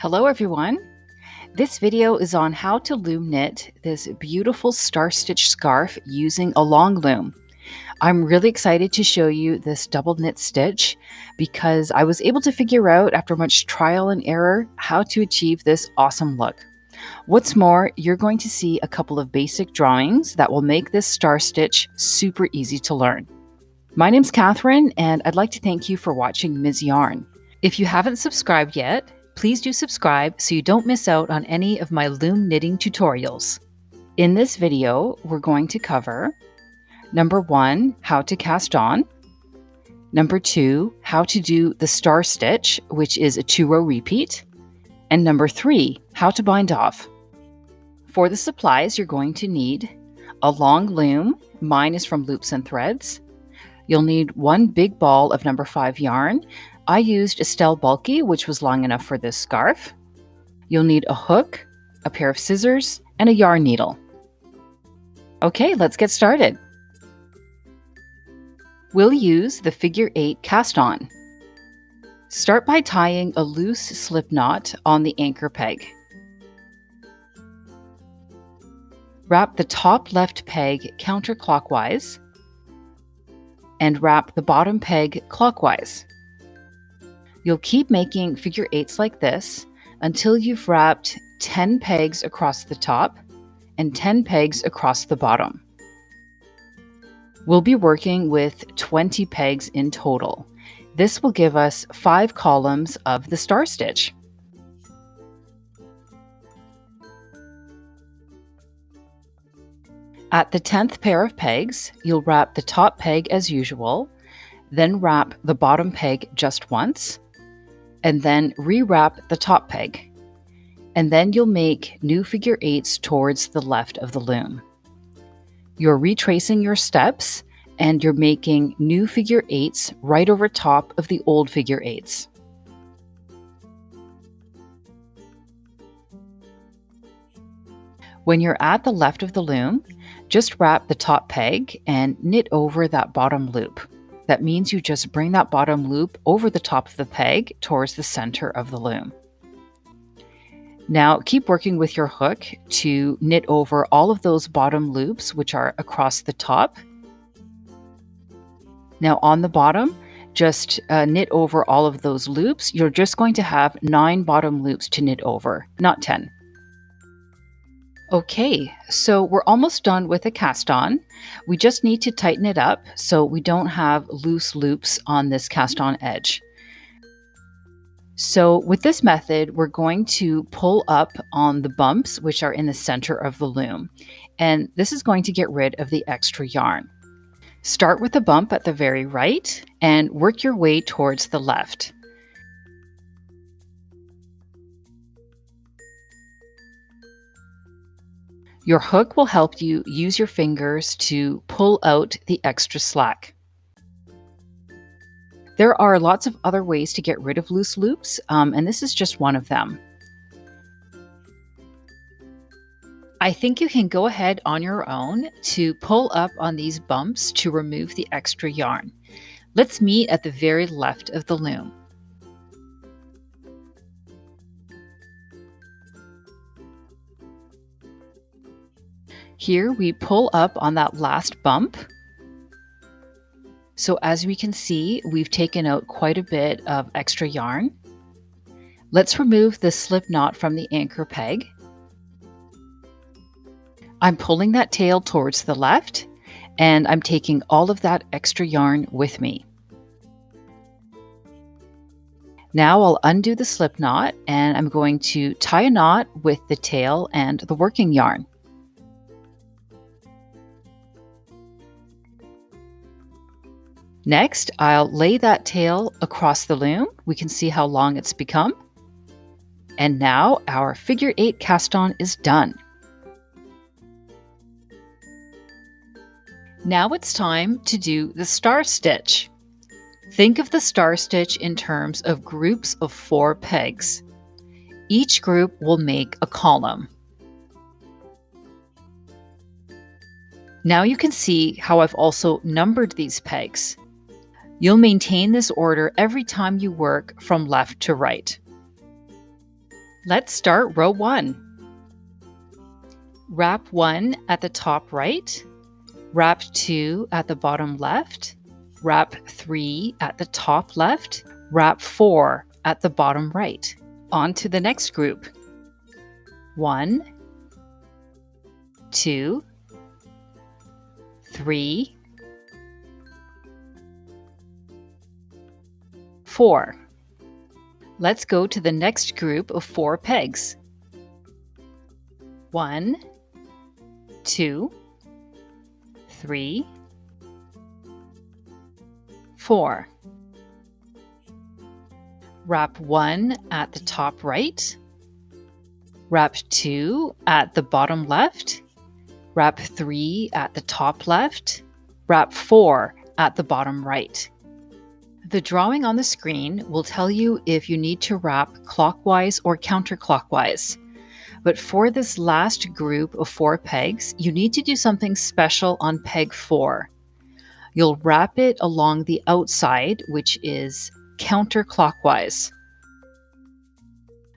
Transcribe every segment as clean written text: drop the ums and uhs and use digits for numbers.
Hello everyone! This video is on how to loom knit this beautiful star stitch scarf using a long loom. I'm really excited to show you this double knit stitch because I was able to figure out after much trial and error how to achieve this awesome look. What's more, you're going to see a couple of basic drawings that will make this star stitch super easy to learn. My name's Catherine and I'd like to thank you for watching Ms. Yarn. If you haven't subscribed yet, please do subscribe so you don't miss out on any of my loom knitting tutorials. In this video, we're going to cover number 1, how to cast on, number 2, how to do the star stitch, which is a 2-row repeat, and number 3, how to bind off. For the supplies, you're going to need a long loom. Mine is from Loops and Threads. You'll need one big ball of number 5 yarn. I used Estelle Bulky, which was long enough for this scarf. You'll need a hook, a pair of scissors, and a yarn needle. Okay, let's get started. We'll use the figure 8 cast on. Start by tying a loose slip knot on the anchor peg. Wrap the top left peg counterclockwise and wrap the bottom peg clockwise. You'll keep making figure 8s like this until you've wrapped 10 pegs across the top and 10 pegs across the bottom. We'll be working with 20 pegs in total. This will give us 5 columns of the star stitch. At the 10th pair of pegs, you'll wrap the top peg as usual, then wrap the bottom peg just once, and then re-wrap the top peg. And then you'll make new figure 8s towards the left of the loom. You're retracing your steps and you're making new figure 8s right over top of the old figure 8s. When you're at the left of the loom, just wrap the top peg and knit over that bottom loop. That means you just bring that bottom loop over the top of the peg towards the center of the loom. Now keep working with your hook to knit over all of those bottom loops which are across the top. Now on the bottom, just knit over all of those loops. You're just going to have 9 bottom loops to knit over, not 10. Okay, so we're almost done with the cast on. We just need to tighten it up so we don't have loose loops on this cast on edge. So with this method, we're going to pull up on the bumps which are in the center of the loom. And this is going to get rid of the extra yarn. Start with the bump at the very right and work your way towards the left. Your hook will help you use your fingers to pull out the extra slack. There are lots of other ways to get rid of loose loops, and this is just one of them. I think you can go ahead on your own to pull up on these bumps to remove the extra yarn. Let's meet at the very left of the loom. Here we pull up on that last bump. So as we can see, we've taken out quite a bit of extra yarn. Let's remove the slip knot from the anchor peg. I'm pulling that tail towards the left and I'm taking all of that extra yarn with me. Now I'll undo the slip knot and I'm going to tie a knot with the tail and the working yarn. Next, I'll lay that tail across the loom. We can see how long it's become. And now our figure 8 cast on is done. Now it's time to do the star stitch. Think of the star stitch in terms of groups of 4 pegs. Each group will make a column. Now you can see how I've also numbered these pegs. You'll maintain this order every time you work from left to right. Let's start row 1. Wrap 1 at the top right, wrap 2 at the bottom left, wrap 3 at the top left, wrap 4 at the bottom right. On to the next group. 1, 2, 3, 4. Let's go to the next group of 4 pegs. 1, 2, 3, 4. Wrap 1 at the top right, wrap 2 at the bottom left, wrap 3 at the top left, wrap 4 at the bottom right. The drawing on the screen will tell you if you need to wrap clockwise or counterclockwise. But for this last group of 4 pegs, you need to do something special on peg 4. You'll wrap it along the outside, which is counterclockwise.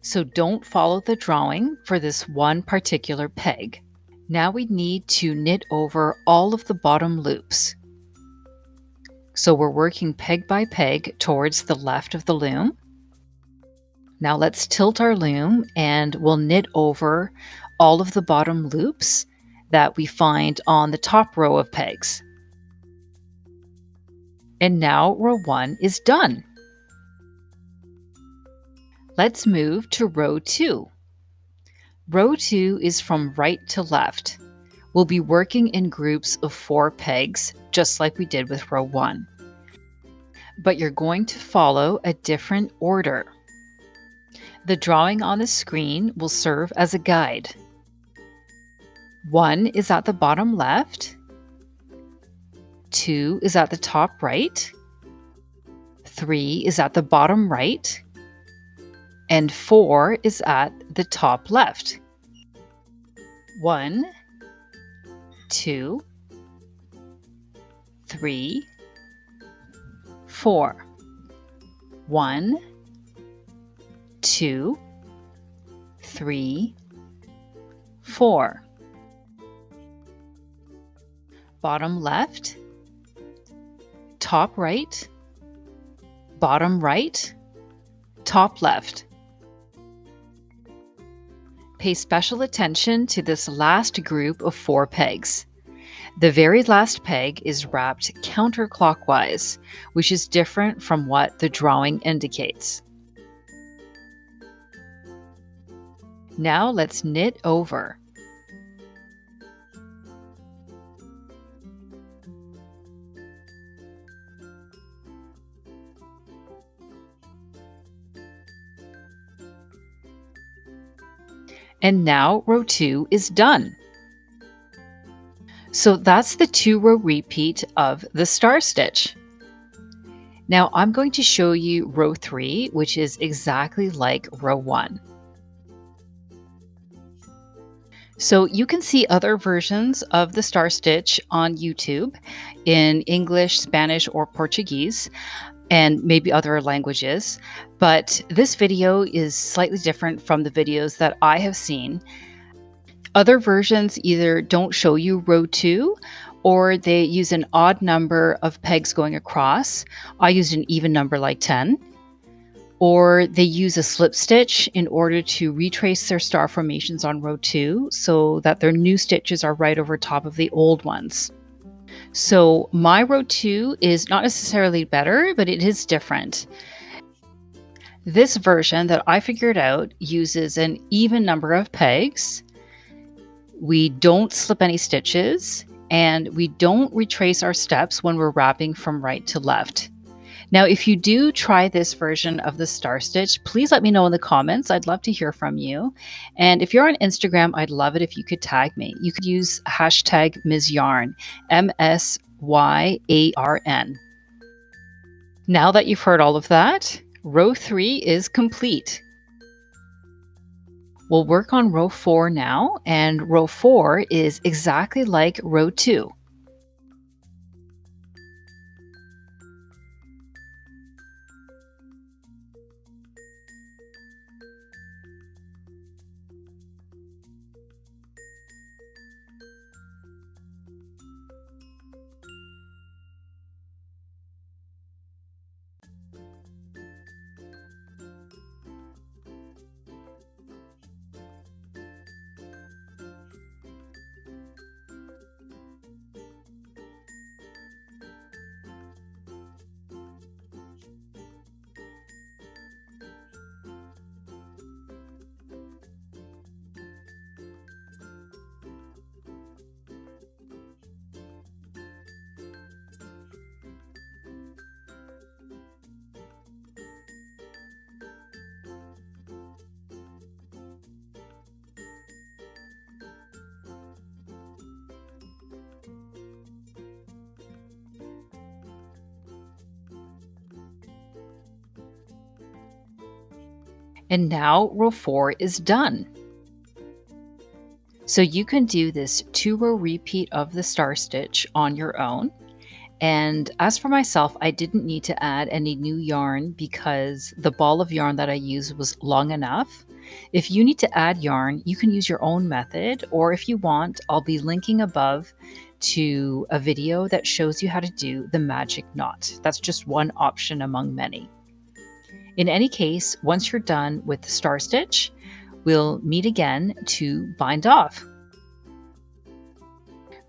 So don't follow the drawing for this one particular peg. Now we need to knit over all of the bottom loops. So we're working peg by peg towards the left of the loom. Now let's tilt our loom and we'll knit over all of the bottom loops that we find on the top row of pegs. And now row 1 is done. Let's move to row 2. Row 2 is from right to left. We'll be working in groups of 4 pegs, just like we did with row 1. But you're going to follow a different order. The drawing on the screen will serve as a guide. 1 is at the bottom left, 2 is at the top right, 3 is at the bottom right, and 4 is at the top left. 1, 2, 3, 4. 1, 2, 3, 4. Bottom left, top right, bottom right, top left. Pay special attention to this last group of 4 pegs. The very last peg is wrapped counterclockwise, which is different from what the drawing indicates. Now let's knit over. And now row 2 is done. So that's the 2-row repeat of the star stitch. Now I'm going to show you row 3, which is exactly like row 1. So you can see other versions of the star stitch on YouTube in English, Spanish, or Portuguese, and maybe other languages. But this video is slightly different from the videos that I have seen. Other versions either don't show you row 2 or they use an odd number of pegs going across. I used an even number like 10. Or they use a slip stitch in order to retrace their star formations on row 2 so that their new stitches are right over top of the old ones. So my row 2 is not necessarily better, but it is different. This version that I figured out uses an even number of pegs. We don't slip any stitches, and we don't retrace our steps when we're wrapping from right to left. Now, if you do try this version of the star stitch, please let me know in the comments. I'd love to hear from you. And if you're on Instagram, I'd love it if you could tag me. You could use hashtag Ms. Yarn, MSYARN. Now that you've heard all of that, row 3 is complete. We'll work on row 4 now, and row 4 is exactly like row 2. And now row 4 is done. So you can do this 2-row repeat of the star stitch on your own. And as for myself, I didn't need to add any new yarn because the ball of yarn that I used was long enough. If you need to add yarn, you can use your own method, or if you want, I'll be linking above to a video that shows you how to do the magic knot. That's just one option among many. In any case, once you're done with the star stitch, we'll meet again to bind off.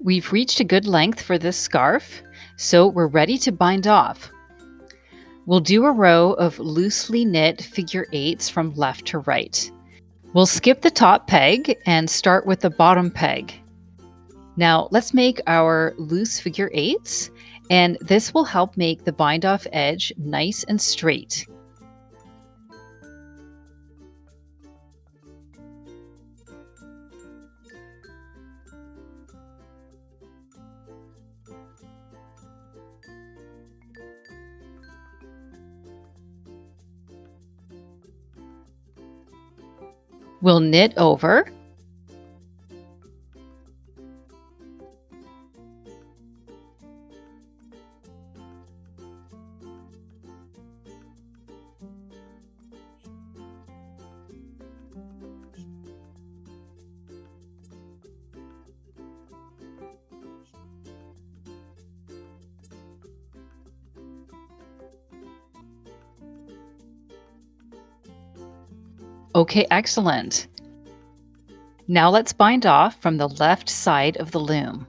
We've reached a good length for this scarf, so we're ready to bind off. We'll do a row of loosely knit figure eights from left to right. We'll skip the top peg and start with the bottom peg. Now let's make our loose figure eights, and this will help make the bind off edge nice and straight. We'll knit over. Okay, excellent. Now let's bind off from the left side of the loom.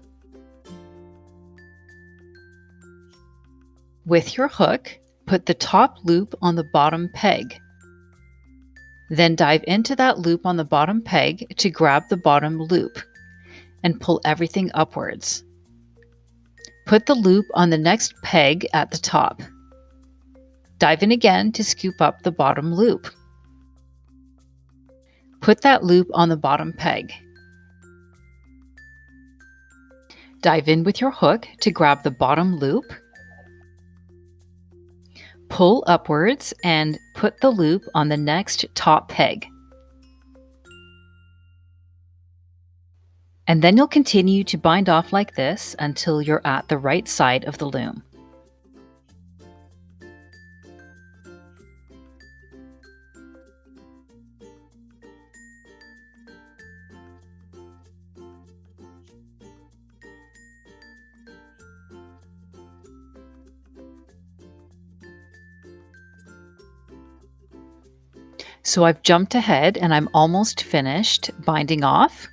With your hook, put the top loop on the bottom peg. Then dive into that loop on the bottom peg to grab the bottom loop and pull everything upwards. Put the loop on the next peg at the top. Dive in again to scoop up the bottom loop. Put that loop on the bottom peg. Dive in with your hook to grab the bottom loop. Pull upwards and put the loop on the next top peg. And then you'll continue to bind off like this until you're at the right side of the loom. So I've jumped ahead and I'm almost finished binding off.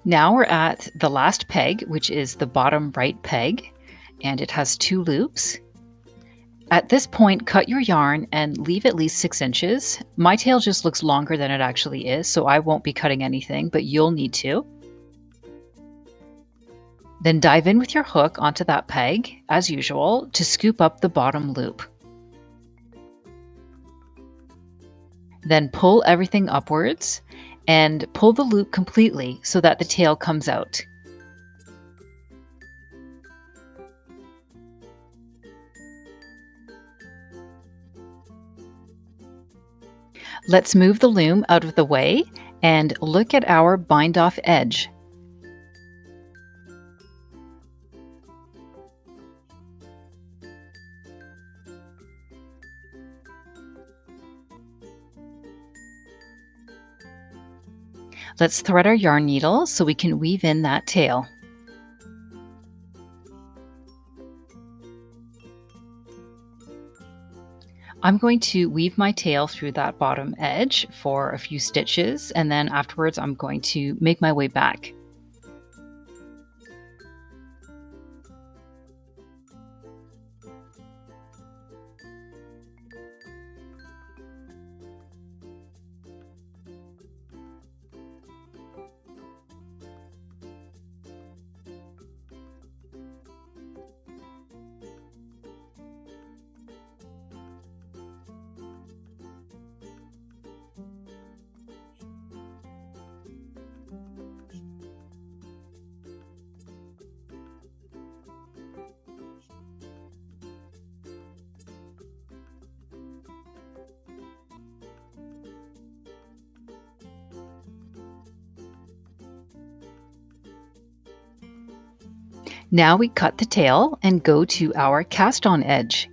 Now we're at the last peg, which is the bottom right peg, and it has 2 loops. At this point, cut your yarn and leave at least 6 inches. My tail just looks longer than it actually is, so I won't be cutting anything, but you'll need to. Then dive in with your hook onto that peg, as usual, to scoop up the bottom loop. Then pull everything upwards and pull the loop completely so that the tail comes out. Let's move the loom out of the way and look at our bind off edge. Let's thread our yarn needle so we can weave in that tail. I'm going to weave my tail through that bottom edge for a few stitches, and then afterwards I'm going to make my way back. Now we cut the tail and go to our cast-on edge.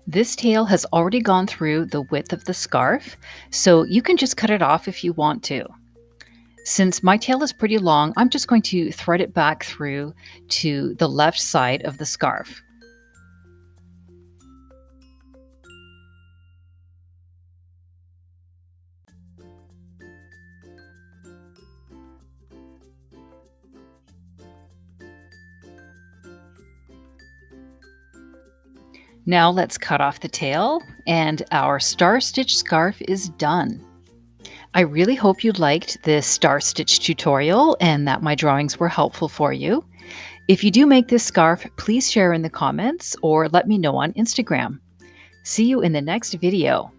This tail has already gone through the width of the scarf, so you can just cut it off if you want to. Since my tail is pretty long, I'm just going to thread it back through to the left side of the scarf. Now let's cut off the tail, and our star stitch scarf is done. I really hope you liked this star stitch tutorial and that my drawings were helpful for you. If you do make this scarf, please share in the comments or let me know on Instagram. See you in the next video.